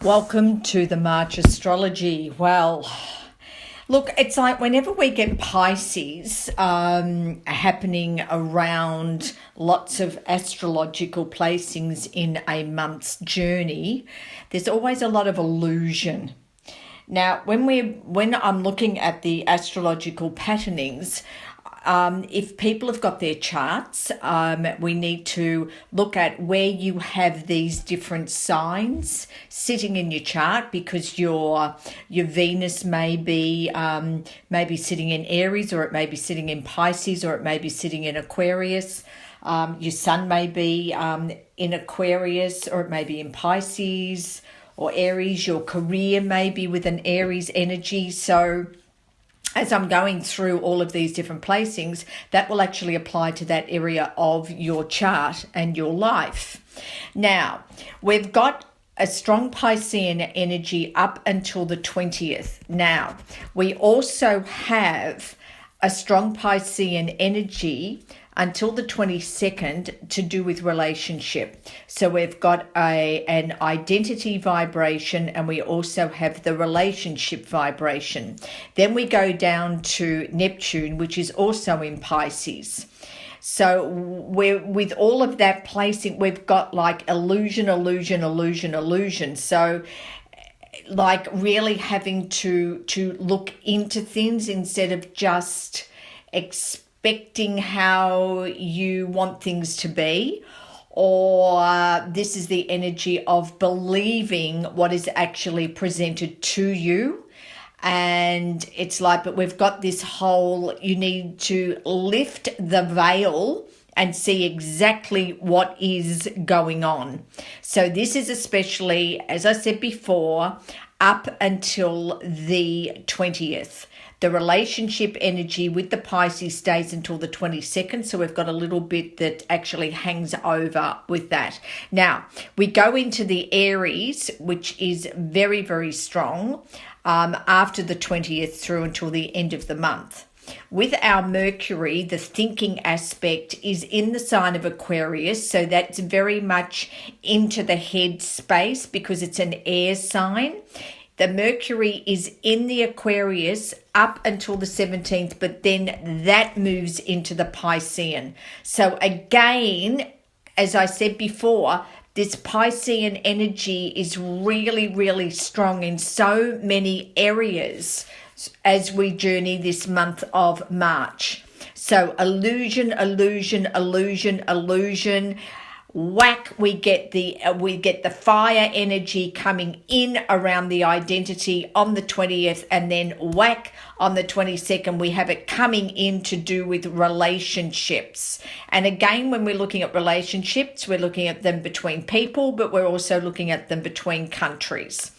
Welcome to the March astrology. Well, look, it's like whenever we get Pisces happening around lots of astrological placings in a month's journey, there's always a lot of illusion. Now, when I'm looking at the astrological patternings, if people have got their charts, we need to look at where you have these different signs sitting in your chart, because your Venus may be sitting in Aries, or it may be sitting in Pisces, or it may be sitting in Aquarius. Your Sun may be in Aquarius, or it may be in Pisces or Aries. Your career may be with an Aries energy. So as I'm going through all of these different placings, that will actually apply to that area of your chart and your life. Now, we've got a strong Piscean energy up until the 20th. Now, we also have a strong Piscean energy until the 22nd to do with relationship. So we've got an identity vibration, and we also have the relationship vibration. Then we go down to Neptune, which is also in Pisces. So with all of that placing, we've got like illusion. So like really having to look into things instead of just expecting how you want things to be, or this is the energy of believing what is actually presented to you. And it's like, but we've got this whole, you need to lift the veil and see exactly what is going on. So this is especially, as I said before, up until the 20th. The relationship energy with the Pisces stays until the 22nd. So we've got a little bit that actually hangs over with that. Now, we go into the Aries, which is very, very strong after the 20th through until the end of the month. With our Mercury, the thinking aspect is in the sign of Aquarius. So that's very much into the head space because it's an air sign. The Mercury is in the Aquarius up until the 17th, but then that moves into the Piscean. So again, as I said before, this Piscean energy is really, really strong in so many areas as we journey this month of March. So illusion. Whack, we get the fire energy coming in around the identity on the 20th, and then whack on the 22nd we have it coming in to do with relationships. And again, when we're looking at relationships, we're looking at them between people, but we're also looking at them between countries.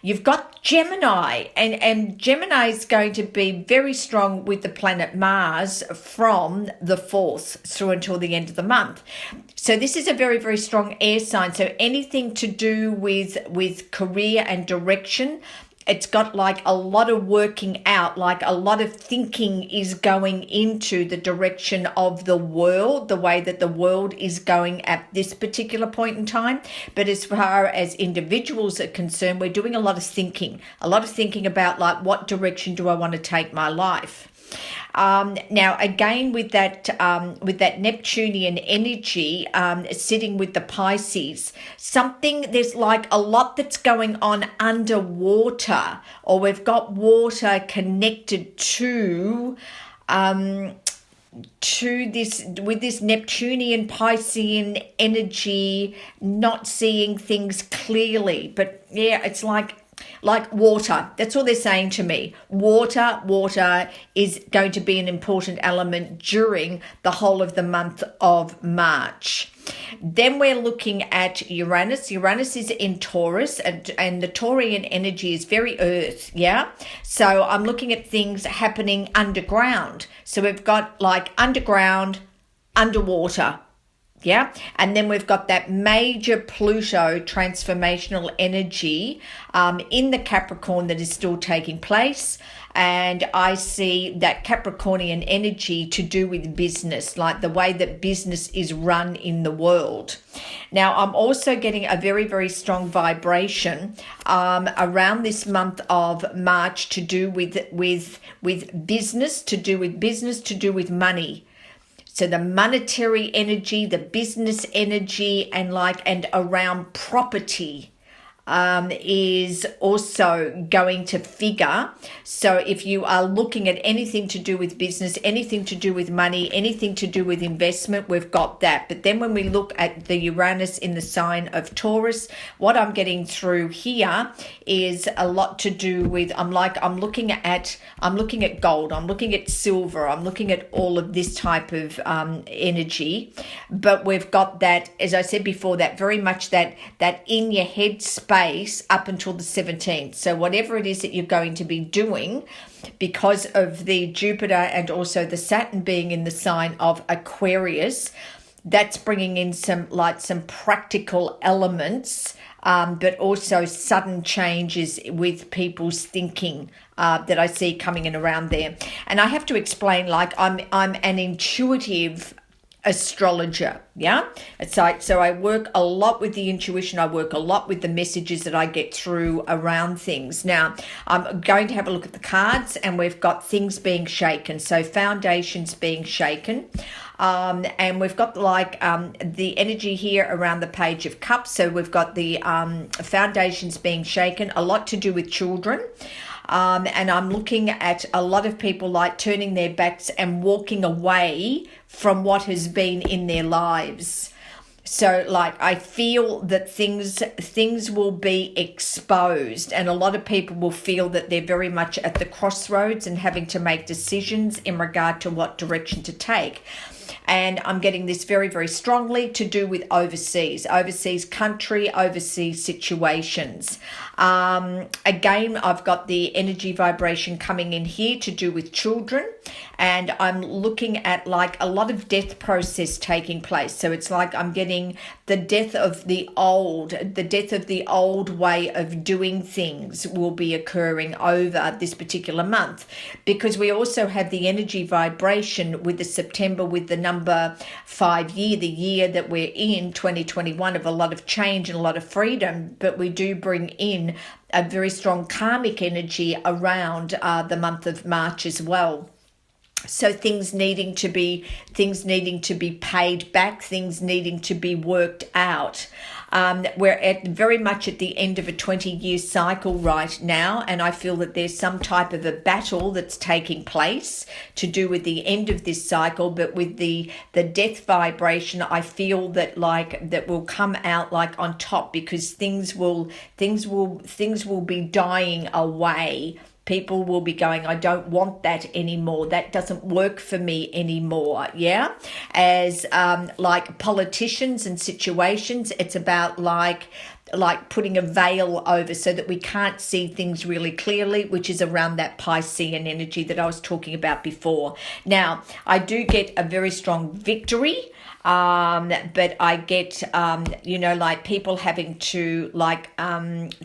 You've got Gemini, and Gemini is going to be very strong with the planet Mars from the 4th through until the end of the month. So this is a very, very strong air sign. So anything to do with career and direction, it's got like a lot of working out, like a lot of thinking is going into the direction of the world, the way that the world is going at this particular point in time. But as far as individuals are concerned, we're doing a lot of thinking about like, what direction do I want to take my life? Now, again, with that Neptunian energy sitting with the Pisces, there's like a lot that's going on underwater, or we've got water connected to this, with this Neptunian Piscean energy, not seeing things clearly. But yeah, it's like water. That's all they're saying to me. Water is going to be an important element during the whole of the month of March. Then we're looking at Uranus. Uranus is in Taurus, and the Taurian energy is very earth, yeah? So I'm looking at things happening underground. So we've got like underground, underwater, Yeah. And then we've got that major Pluto transformational energy in the Capricorn that is still taking place. And I see that Capricornian energy to do with business, like the way that business is run in the world. Now, I'm also getting a very, very strong vibration around this month of March to do with business, to do with money. So the monetary energy, the business energy, and around property is also going to figure. So if you are looking at anything to do with business, anything to do with money, anything to do with investment, we've got that. But then when we look at the Uranus in the sign of Taurus, what I'm getting through here is a lot to do with, I'm looking at gold, I'm looking at silver, I'm looking at all of this type of energy. But we've got that, as I said before, that very much that in your head space up until the 17th. So whatever it is that you're going to be doing, because of the Jupiter and also the Saturn being in the sign of Aquarius, that's bringing in some practical elements, but also sudden changes with people's thinking that I see coming in around there. And I have to explain, I'm an intuitive astrologer. Yeah, it's like, so I work a lot with the intuition, I work a lot with the messages that I get through around things. Now I'm going to have a look at the cards, and we've got things being shaken, so foundations being shaken, and we've got the energy here around the Page of Cups. So we've got the foundations being shaken, a lot to do with children. And I'm looking at a lot of people turning their backs and walking away from what has been in their lives. So I feel that things will be exposed, and a lot of people will feel that they're very much at the crossroads and having to make decisions in regard to what direction to take. And I'm getting this very, very strongly to do with overseas country, overseas situations. Again, I've got the energy vibration coming in here to do with children, and I'm looking at a lot of death process taking place. So it's I'm getting the death of the old way of doing things will be occurring over this particular month, because we also have the energy vibration with the September, with the number 5 year, the year that we're in, 2021, of a lot of change and a lot of freedom. But we do bring in a very strong karmic energy around the month of March as well. So things needing to be paid back, things needing to be worked out. We're very much at the end of a 20-year cycle right now, and I feel that there's some type of a battle that's taking place to do with the end of this cycle. But with the death vibration, I feel that that will come out on top, because things will be dying away. People will be going, I don't want that anymore. That doesn't work for me anymore. Yeah. As politicians and situations, it's about putting a veil over so that we can't see things really clearly, which is around that Piscean energy that I was talking about before. Now, I do get a very strong victory. But I get, people having to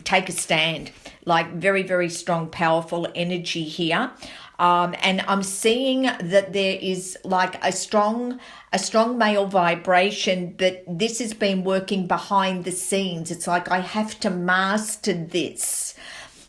take a stand, very, very strong, powerful energy here. And I'm seeing that there is a strong male vibration, but this has been working behind the scenes. It's I have to master this.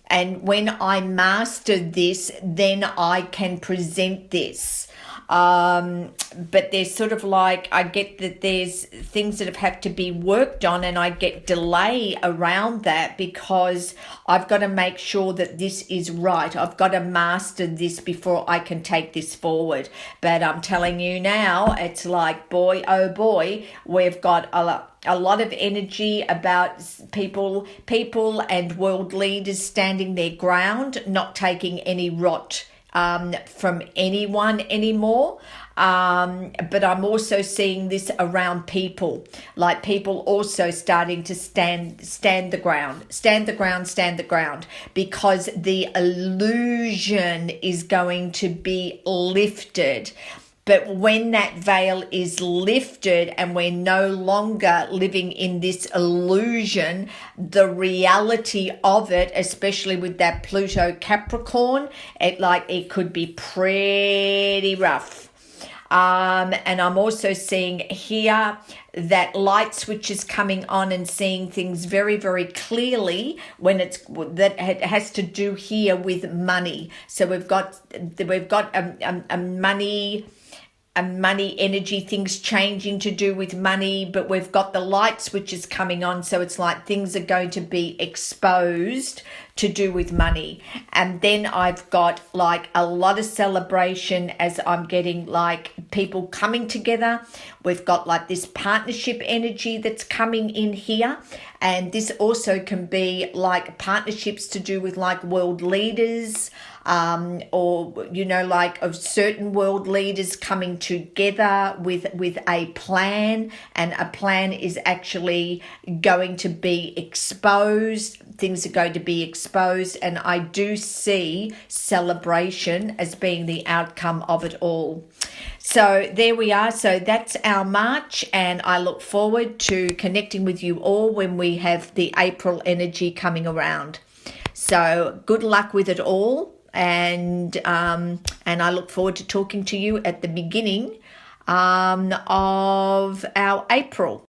And when I master this, then I can present this. But there's sort of I get that there's things that have had to be worked on, and I get delay around that because I've got to make sure that this is right. I've got to master this before I can take this forward. But I'm telling you now, it's boy, oh boy, we've got a lot of energy about people and world leaders standing their ground, not taking any rot from anyone anymore. But I'm also seeing this around people, people also starting to stand the ground, because the illusion is going to be lifted. But when that veil is lifted and we're no longer living in this illusion, the reality of it, especially with that Pluto Capricorn, it could be pretty rough. And I'm also seeing here that light switch is coming on and seeing things very, very clearly when it has to do here with money. So we've got a money energy, things changing to do with money, but we've got the light switches coming on, so it's like things are going to be exposed to do with money. And then I've got like a lot of celebration as I'm getting like people coming together. We've got like this partnership energy that's coming in here, and this also can be like partnerships to do with like world leaders, or like of certain world leaders coming together with a plan, and a plan is actually going to be exposed. Things are going to be exposed, and I do see celebration as being the outcome of it all. So there we are. So that's our March, and I look forward to connecting with you all when we have the April energy coming around. So good luck with it all. And I look forward to talking to you at the beginning of our April.